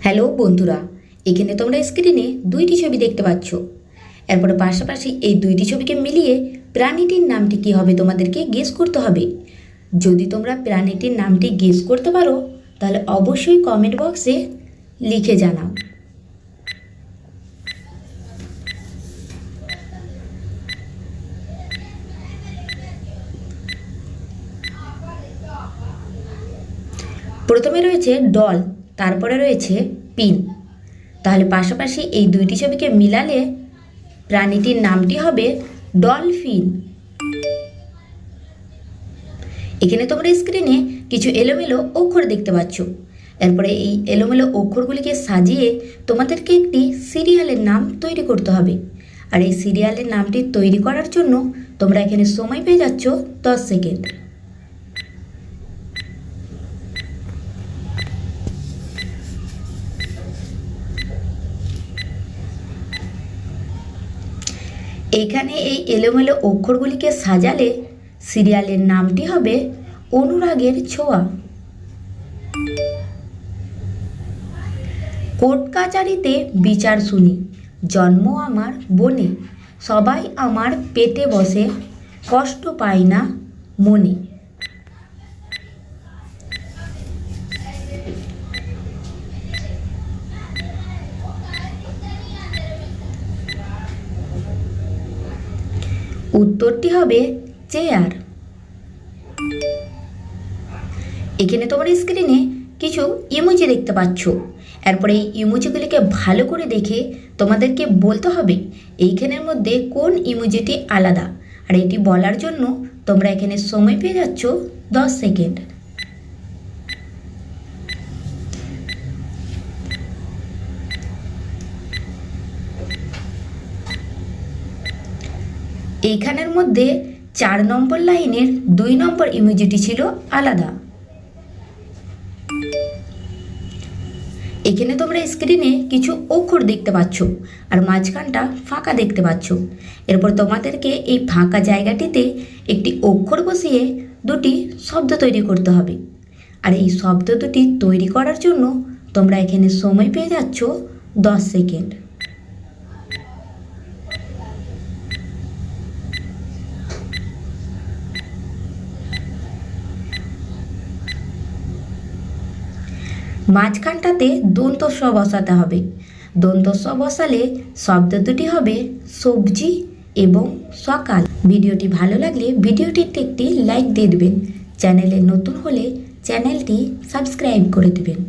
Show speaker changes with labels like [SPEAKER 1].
[SPEAKER 1] Hello বন্ধুরা, এখানে তোমরা স্ক্রিনে দুইটি ছবি দেখতে পাচ্ছ। এরপরে পাশাপাশি এই দুইটি ছবিকে মিলিয়ে প্রাণীটির নামটি কী হবে তোমাদেরকে গেস করতে হবে। যদি তোমরা প্রাণীটির নামটি গেস করতে পারো তাহলে অবশ্যই কমেন্ট বক্সে লিখে জানাও। প্রথমে রয়েছে ডল, তারপরে রয়েছে পিন। তাহলে পাশাপাশি এই দুইটি ছবিকে মিলালে প্রাণীটির নামটি হবে ডলফিন। এখানে তোমরা স্ক্রিনে কিছু এলোমেলো অক্ষর দেখতে পাচ্ছ। এরপরে এই এলোমেলো অক্ষরগুলিকে সাজিয়ে তোমাদেরকে একটি সিরিয়ালের নাম তৈরি করতে হবে। আর এই সিরিয়ালের নামটি তৈরি করার জন্য তোমরা এখানে সময় পেয়ে যাচ্ছ 10 সেকেন্ড। এইখানে এই এলোমেলো অক্ষরগুলিকে সাজালে সিরিয়ালের নামটি হবে অনুরাগের ছোঁয়া। কোর্ট কাচারিতে বিচার শুনি, জন্ম আমার বনে, সবাই আমার পেটে বসে, কষ্ট পায় না মনে। উত্তরটি হবে চেয়ার। এখানে তোমার স্ক্রিনে কিছু ইমোজি দেখতে পাচ্ছ। এরপরে এই ইমোজিগুলিকে ভালো করে দেখে তোমাদেরকে বলতে হবে এইখানের মধ্যে কোন ইমোজিটি আলাদা। আর এটি বলার জন্য তোমরা এখানে সময় পেয়ে যাচ্ছ 10 সেকেন্ড। এইখানের মধ্যে 4 নম্বর লাইনের 2 নম্বর ইমোজিটি ছিল আলাদা। এখানে তোমরা স্ক্রিনে কিছু অক্ষর দেখতে পাচ্ছ আর মাঝখানটা ফাঁকা দেখতে পাচ্ছ। এরপর তোমাদেরকে এই ফাঁকা জায়গাটিতে একটি অক্ষর বসিয়ে দুটি শব্দ তৈরি করতে হবে। আর এই শব্দ দুটি তৈরি করার জন্য তোমরা এখানে সময় পেয়ে যাচ্ছ 10 সেকেন্ড। মাঝখানটাতে দন্ত স বসাতে হবে। দন্ত স বসালে শব্দ দুটি হবে সবজি এবং সকাল। ভিডিওটি ভালো লাগলে ভিডিওটিতে একটি লাইক দিয়ে দেবেন। চ্যানেলে নতুন হলে চ্যানেলটি সাবস্ক্রাইব করে দেবেন।